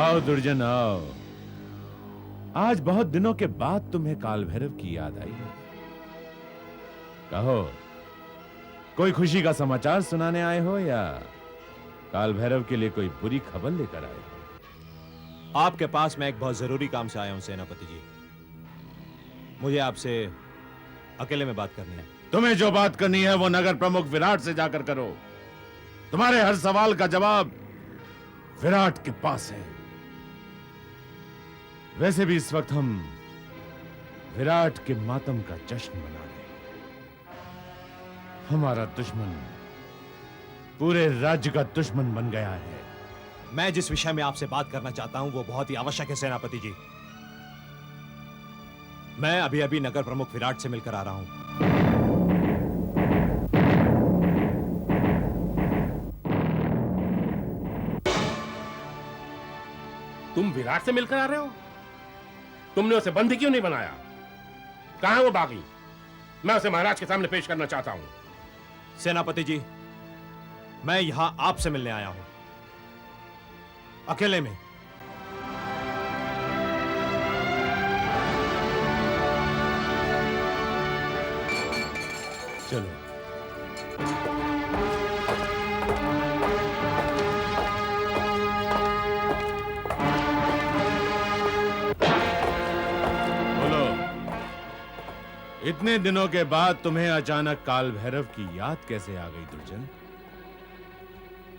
आओ दुर्जन आओ। आज बहुत दिनों के बाद तुम्हें काल भैरव की याद आई है। कहो, कोई खुशी का समाचार सुनाने आए हो या काल भैरव के लिए कोई बुरी खबर लेकर आए हो? आपके पास मैं एक बहुत जरूरी काम से आया हूं सेनापति जी। मुझे आपसे अकेले में बात करनी है। तुम्हें जो बात करनी है वो नगर प्रमुख विराट से जाकर करो। तुम्हारे हर सवाल का जवाब विराट के पास है। वैसे भी इस वक्त हम विराट के मातम का जश्न मना रहे हैं। हमारा दुश्मन पूरे राज्य का दुश्मन बन गया है। मैं जिस विषय में आपसे बात करना चाहता हूं वो बहुत ही आवश्यक है सेनापति जी। मैं अभी अभी नगर प्रमुख विराट से मिलकर आ रहा हूं। तुम विराट से मिलकर आ रहे हो? तुमने उसे बंदी क्यों नहीं बनाया? कहां है वो बागी? मैं उसे महाराज के सामने पेश करना चाहता हूं। सेनापति जी, मैं यहां आपसे मिलने आया हूं, अकेले में। चलो। बोलो, इतने दिनों के बाद तुम्हें अचानक काल भैरव की याद कैसे आ गई दुर्जन?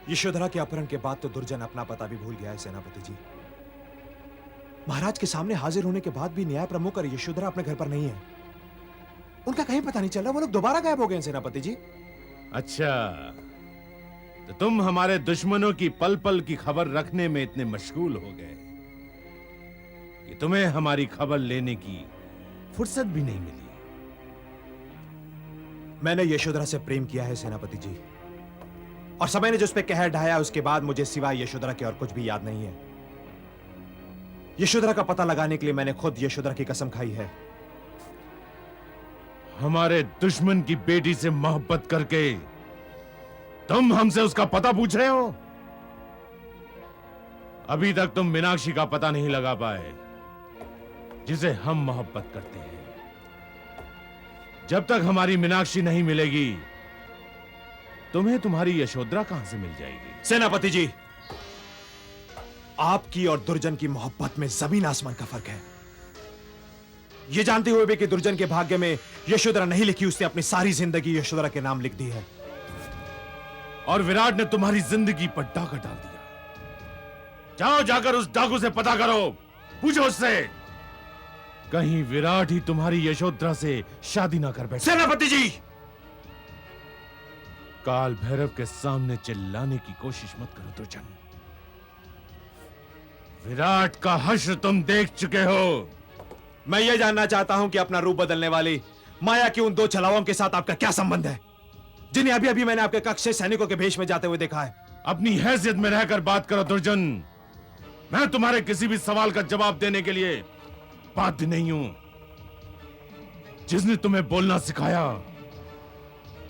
यशोधरा के अपहरण के बाद तो दुर्जन अपना पता भी भूल गया है सेनापति जी। महाराज के सामने हाजिर होने के बाद भी न्याय प्रमुख और यशोधरा अपने घर पर नहीं है। उनका कहीं पता नहीं चल रहा। वो लोग दोबारा गायब हो गए हैं सेनापति जी। अच्छा, तो तुम हमारे दुश्मनों की पल पल की खबर रखने में इतने मशगूल हो गए कि तुम्हें हमारी खबर लेने की फुर्सत भी नहीं मिली। मैंने यशोधरा से प्रेम किया है सेनापति जी, और समय ने जो उस पर कहर ढाया उसके बाद मुझे सिवाय यशोधरा के और कुछ भी याद नहीं है। यशोधरा का पता लगाने के लिए मैंने खुद यशोधरा की कसम खाई है। हमारे दुश्मन की बेटी से मोहब्बत करके तुम हमसे उसका पता पूछ रहे हो? अभी तक तुम मीनाक्षी का पता नहीं लगा पाए, जिसे हम मोहब्बत करते हैं। जब तक हमारी मीनाक्षी नहीं मिलेगी, तुम्हें तुम्हारी यशोधरा कहां से मिल जाएगी? सेनापति जी, आपकी और दुर्जन की मोहब्बत में जमीन आसमान का फर्क है। यह जानते हुए भी कि दुर्जन के भाग्य में यशोधरा नहीं लिखी, उसने अपनी सारी जिंदगी यशोधरा के नाम लिख दी है। और विराट ने तुम्हारी जिंदगी पर डाका डाल दिया। जाओ, जाकर उस डाकू से पता करो, पूछो उससे कहीं विराट ही तुम्हारी यशोधरा से शादी ना कर बैठे। सेनापति जी, काल भैरव के सामने चिल्लाने की कोशिश मत करो दुर्जन। विराट का हश्र तुम देख चुके हो। मैं यह जानना चाहता हूं कि अपना रूप बदलने वाली माया की उन दो छलाओं के साथ आपका क्या संबंध है, जिन्हें अभी अभी मैंने आपके कक्ष से सैनिकों के भेष में जाते हुए देखा है। अपनी हैसियत में रहकर बात करो दुर्जन। मैं तुम्हारे किसी भी सवाल का जवाब देने के लिए बाध्य नहीं हूं। जिसने तुम्हें बोलना सिखाया,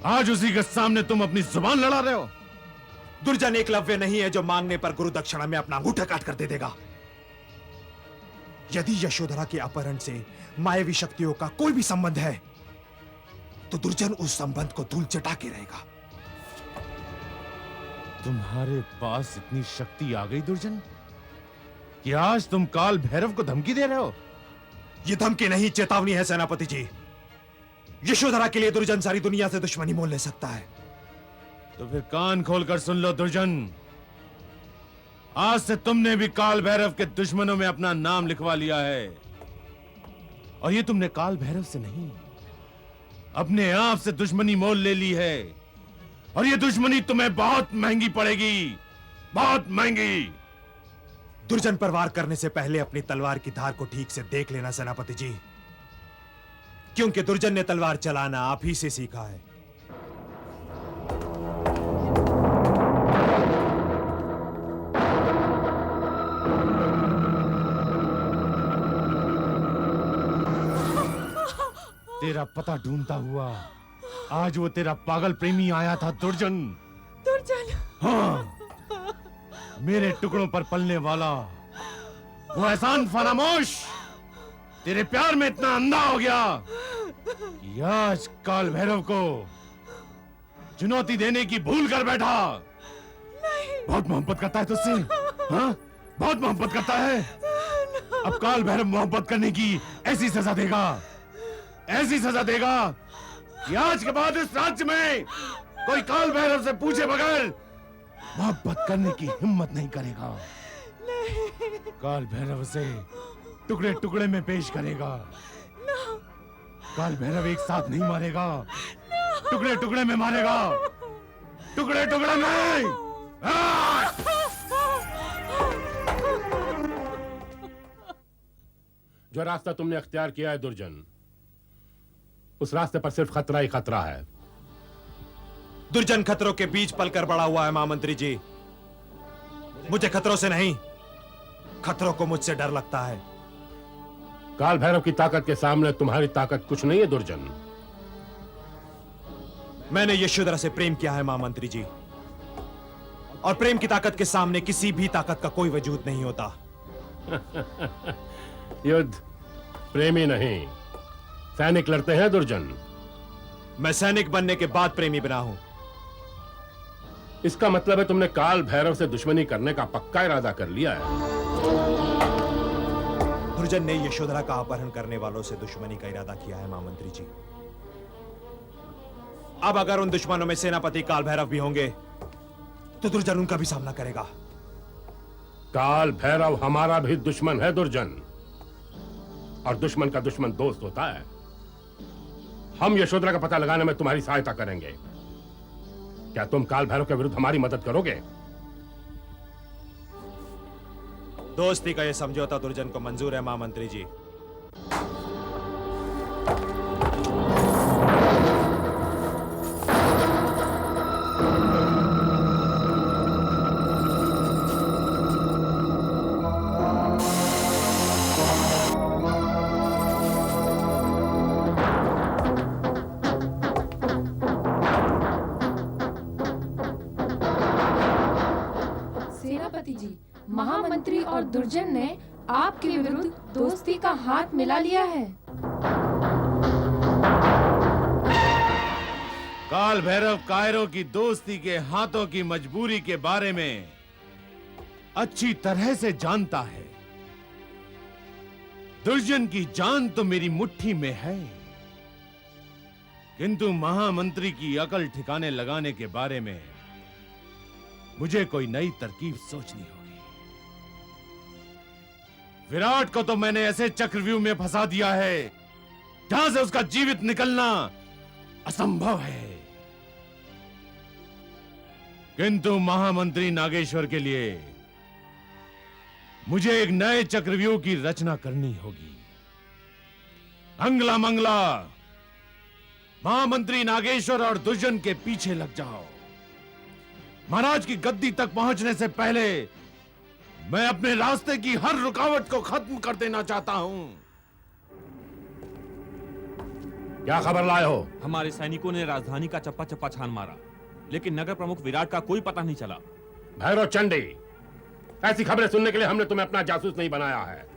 आज उसी के सामने तुम अपनी जुबान लड़ा रहे हो। दुर्जन एकलव्य नहीं है जो मांगने पर गुरु दक्षिणा में अपना अंगूठा काट कर दे देगा। यदि यशोधरा के अपहरण से मायावी शक्तियों का कोई भी संबंध है, तो दुर्जन उस संबंध को धूल चटा के रहेगा। तुम्हारे पास इतनी शक्ति आ गई दुर्जन कि आज तुम काल भैरव को धमकी दे रहे हो? यह धमकी नहीं, चेतावनी है सेनापति जी। यशोधरा के लिए दुर्जन सारी दुनिया से दुश्मनी मोल ले सकता है। तो फिर कान खोलकर सुन लो दुर्जन। आज से तुमने भी काल भैरव के दुश्मनों में अपना नाम लिखवा लिया है। और ये तुमने काल भैरव से नहीं, अपने आप से दुश्मनी मोल ले ली है। और ये दुश्मनी तुम्हें बहुत महंगी पड़ेगी, बहुत महंगी। दुर्जन पर वार करने से पहले अपनी तलवार की धार को ठीक से देख लेना सेनापति जी, क्योंकि दुर्जन ने तलवार चलाना आप ही से सीखा है। तेरा पता ढूंढता हुआ आज वो तेरा पागल प्रेमी आया था दुर्जन। दुर्जन, हाँ, मेरे टुकड़ों पर पलने वाला वो एहसान फरामोश तेरे प्यार में इतना अंधा हो गया कि आज काल भैरव को चुनौती देने की भूल कर बैठा। बहुत मोहब्बत करता है तुझसे, हाँ? बहुत मोहब्बत करता है। अब काल भैरव मोहब्बत करने की ऐसी सजा देगा, ऐसी सजा देगा कि आज के बाद इस राज्य में कोई काल भैरव से पूछे बगैर मोहब्बत करने की हिम्मत नहीं करेगा। काल भैरव से टुकड़े टुकड़े में पेश करेगा। काल भैरव एक साथ नहीं मारेगा, टुकड़े टुकड़े में मारेगा, टुकड़े टुकड़े में। जो रास्ता तुमने अख्तियार किया है दुर्जन, उस रास्ते पर सिर्फ खतरा ही खतरा है। दुर्जन खतरों के बीच पलकर बड़ा हुआ है महामंत्री जी। मुझे खतरों से नहीं, खतरों को मुझसे डर लगता है। काल भैरव की ताकत के सामने तुम्हारी ताकत कुछ नहीं है दुर्जन। मैंने यशोधरा से प्रेम किया है महामंत्री जी, और प्रेम की ताकत के सामने किसी भी ताकत का कोई वजूद नहीं होता। युद्ध प्रेमी नहीं, सैनिक लड़ते हैं दुर्जन। मैं सैनिक बनने के बाद प्रेमी बना हूं। इसका मतलब है तुमने काल भैरव से दुश्मनी करने का पक्का इरादा कर लिया है। दुर्जन ने यशोधरा का अपहरण करने वालों से दुश्मनी का इरादा किया है महामंत्री जी। अब अगर उन दुश्मनों में सेनापति काल भैरव भी होंगे तो दुर्जन उनका भी सामना करेगा। काल भैरव हमारा भी दुश्मन है दुर्जन, और दुश्मन का दुश्मन दोस्त होता है। हम यशोधरा का पता लगाने में तुम्हारी सहायता करेंगे। क्या तुम काल भैरव के विरुद्ध हमारी मदद करोगे? दोस्ती का यह समझौता दुर्जन को मंजूर है महामंत्री जी। सेनापति जी, महामंत्री और दुर्जन ने आपके विरुद्ध दोस्ती का हाथ मिला लिया है। काल भैरव कायरों की दोस्ती के हाथों की मजबूरी के बारे में अच्छी तरह से जानता है। दुर्जन की जान तो मेरी मुट्ठी में है, किंतु महामंत्री की अकल ठिकाने लगाने के बारे में मुझे कोई नई तरकीब सोचनी होगी। विराट को तो मैंने ऐसे चक्रव्यूह में फंसा दिया है जहां से उसका जीवित निकलना असंभव है, किंतु महामंत्री नागेश्वर के लिए मुझे एक नए चक्रव्यूह की रचना करनी होगी। अंगला मंगला महामंत्री नागेश्वर और दुर्जन के पीछे लग जाओ। महाराज की गद्दी तक पहुंचने से पहले मैं अपने रास्ते की हर रुकावट को खत्म कर देना चाहता हूं। क्या खबर लाए हो? हमारे सैनिकों ने राजधानी का चप्पा चप्पा छान मारा, लेकिन नगर प्रमुख विराट का कोई पता नहीं चला। भैरव चंडी, ऐसी खबरें सुनने के लिए हमने तुम्हें अपना जासूस नहीं बनाया है।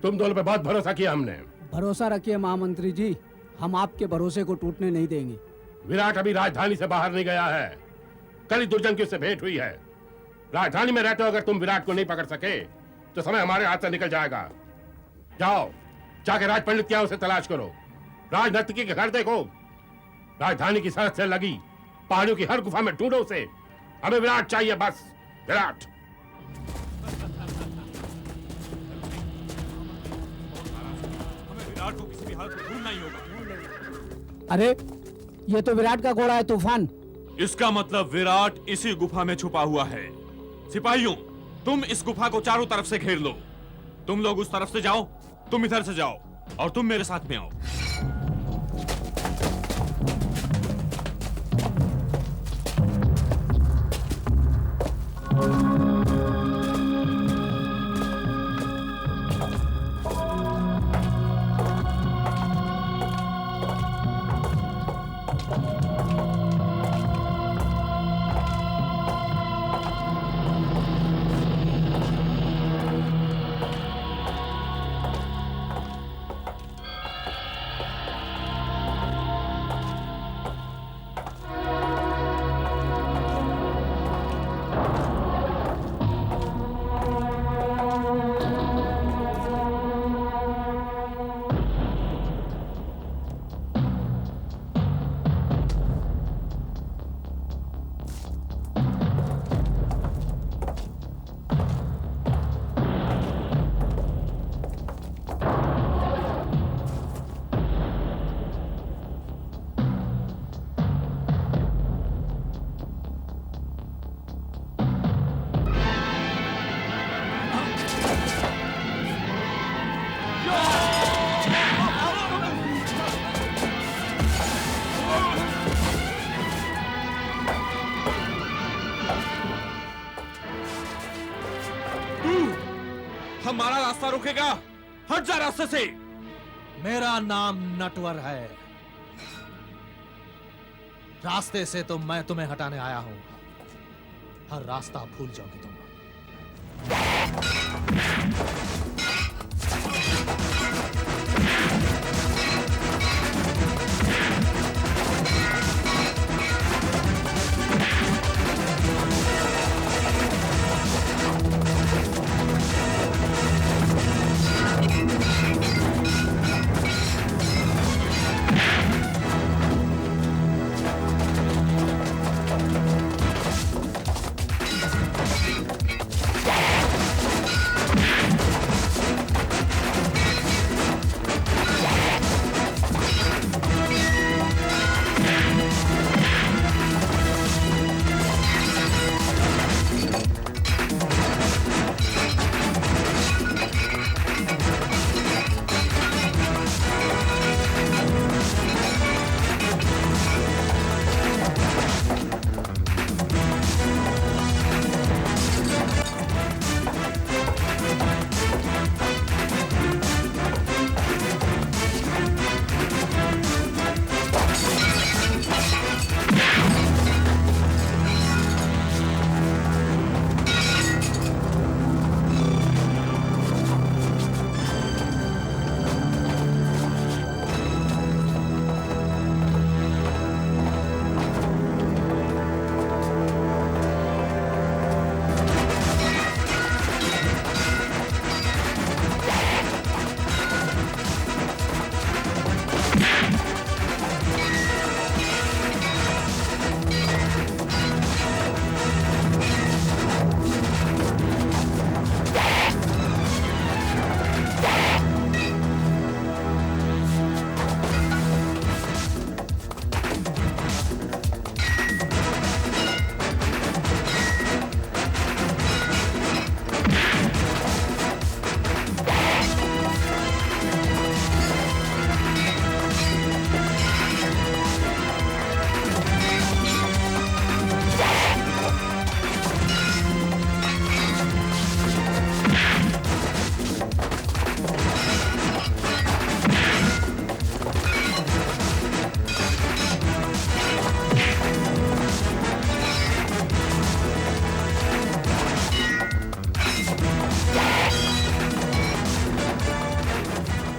तुम दोनों पे बहुत भरोसा किया हमने। भरोसा रखिए महामंत्री जी, हम आपके भरोसे को टूटने नहीं देंगे। विराट अभी राजधानी से बाहर नहीं गया है। कल ही दुर्जन की उससे भेंट हुई है। राजधानी में रहते हो अगर तुम विराट को नहीं पकड़ सके तो समय हमारे हाथ से निकल जाएगा। जाओ, जाके राज पंडित क्या उसे तलाश करो। राज नर्तकी के घर देखो। राजधानी की सरहद से लगी पहाड़ियों की हर गुफा में ढूंढो उसे। हमें विराट चाहिए, बस विराट। विराट को किसी भी हालत में ढूंढना ही होगा। अरे ये तो विराट का घोड़ा है तूफान। इसका मतलब विराट इसी गुफा में छुपा हुआ है। सिपाहियों, तुम इस गुफा को चारों तरफ से घेर लो। तुम लोग उस तरफ से जाओ, तुम इधर से जाओ, और तुम मेरे साथ में आओ। रोकेगा? हट जा रास्ते से। मेरा नाम नटवर है। रास्ते से तो मैं तुम्हें हटाने आया हूं। हर रास्ता भूल जाओगे तुम।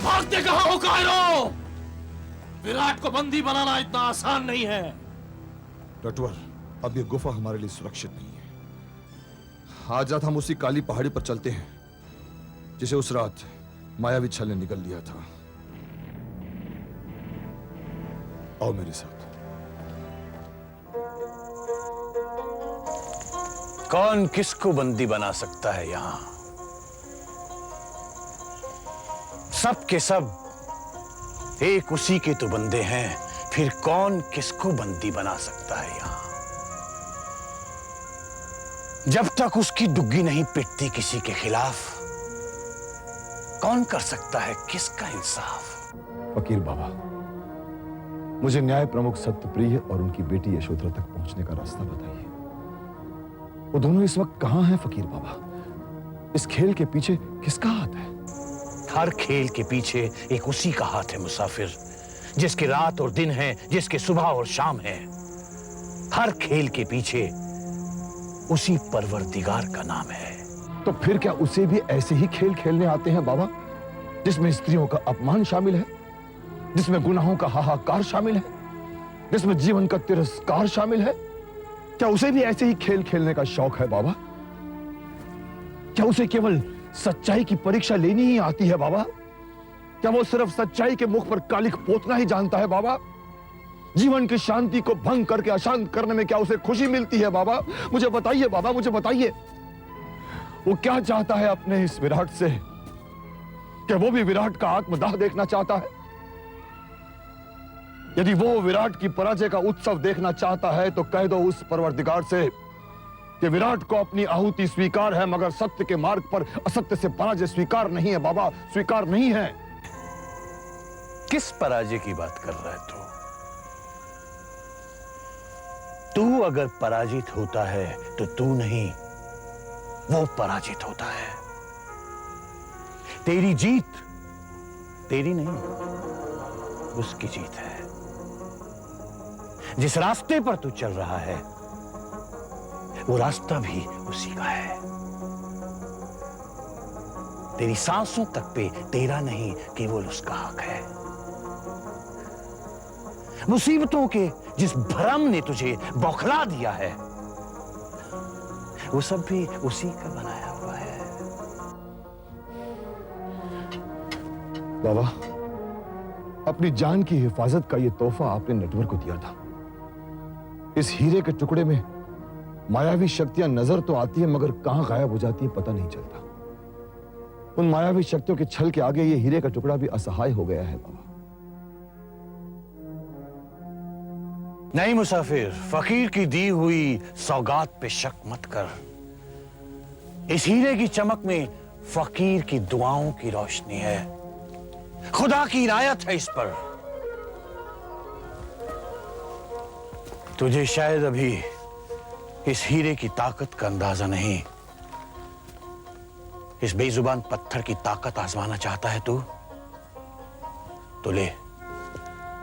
भागते कहां हो कायरो? विराट को बंदी बनाना इतना आसान नहीं है। नटवर, अब ये गुफा हमारे लिए सुरक्षित नहीं है। आज रात हम उसी काली पहाड़ी पर चलते हैं जिसे उस रात मायावी छल ने निगल लिया था। आओ मेरे साथ। कौन किसको बंदी बना सकता है यहां? सब के सब एक उसी के तो बंदे हैं, फिर कौन किसको बंदी बना सकता है यहां? जब तक उसकी डुग्गी नहीं पिटती किसी के खिलाफ, कौन कर सकता है किसका इंसाफ? फकीर बाबा, मुझे न्याय प्रमुख सत्यप्रिय और उनकी बेटी यशोधरा तक पहुंचने का रास्ता बताइए। वो दोनों इस वक्त कहां हैं फकीर बाबा? इस खेल के पीछे किसका हाथ है? हर खेल के पीछे एक उसी का हाथ है मुसाफिर, जिसके रात और दिन है, जिसके सुबह और शाम है। हर खेल के पीछे उसी परवरदिगार का नाम है। तो फिर क्या उसे भी ऐसे ही खेल खेलने आते हैं बाबा, जिसमें स्त्रियों का अपमान शामिल है, जिसमें गुनाहों का हाहाकार शामिल है, जिसमें जीवन का तिरस्कार शामिल है? क्या उसे भी ऐसे ही खेल खेलने का शौक है बाबा? क्या उसे केवल सच्चाई की परीक्षा लेनी ही आती है बाबा? क्या वो सिर्फ सच्चाई के मुख पर कालिख पोतना ही जानता है बाबा? जीवन की शांति को भंग करके अशांत करने में क्या उसे खुशी मिलती है बाबा? मुझे बताइए बाबा, मुझे बताइए, वो क्या चाहता है अपने इस विराट से? क्या वो भी विराट का आत्मदाह देखना चाहता है? यदि वो विराट की पराजय का उत्सव देखना चाहता है तो कह दो उस परवरदिगार से कि विराट को अपनी आहुति स्वीकार है, मगर सत्य के मार्ग पर असत्य से पराजय स्वीकार नहीं है बाबा, स्वीकार नहीं है। किस पराजय की बात कर रहा है तू अगर पराजित होता है तो तू नहीं, वो पराजित होता है। तेरी जीत तेरी नहीं, उसकी जीत है। जिस रास्ते पर तू चल रहा है वो रास्ता भी उसी का है। तेरी सांसों तक पे तेरा नहीं, केवल उसका हक है। मुसीबतों के जिस भ्रम ने तुझे बौखला दिया है वो सब भी उसी का बनाया हुआ है। बाबा, अपनी जान की हिफाजत का यह तोहफा आपने नटवर को दिया था। इस हीरे के टुकड़े में मायावी शक्तियां नजर तो आती है मगर कहां गायब हो जाती है पता नहीं चलता। उन मायावी शक्तियों के छल के आगे ये हीरे का टुकड़ा भी असहाय हो गया है बाबा। नहीं मुसाफिर, फकीर की दी हुई सौगात पे शक मत कर। इस हीरे की चमक में फकीर की दुआओं की रोशनी है, खुदा की इनायत है इस पर। तुझे शायद अभी इस हीरे की ताकत का अंदाजा नहीं। इस बेजुबान पत्थर की ताकत आजमाना चाहता है तू? तो ले,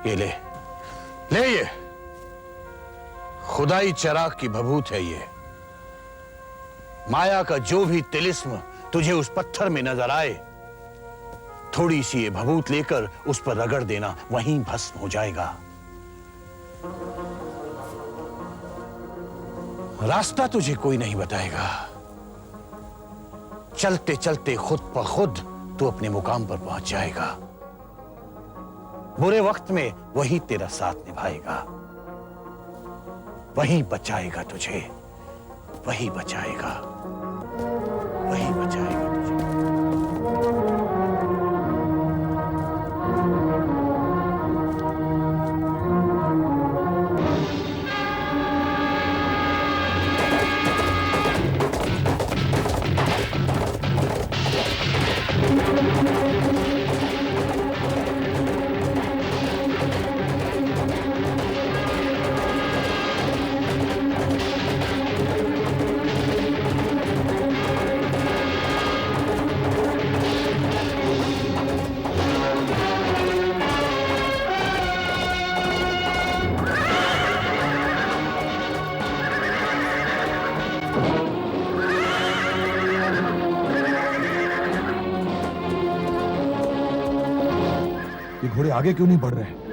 ये ले, ले ये। खुदाई चराग की भभूत है ये। माया का जो भी तिलिस्म तुझे उस पत्थर में नजर आए, थोड़ी सी ये भभूत लेकर उस पर रगड़ देना, वहीं भस्म हो जाएगा। रास्ता तुझे कोई नहीं बताएगा। चलते चलते खुद ब खुद तू अपने मुकाम पर पहुंच जाएगा। बुरे वक्त में वही तेरा साथ निभाएगा, वही बचाएगा तुझे, वही बचाएगा, वही बचाएगा तुझे। ये घोड़े आगे क्यों नहीं बढ़ रहे हैं?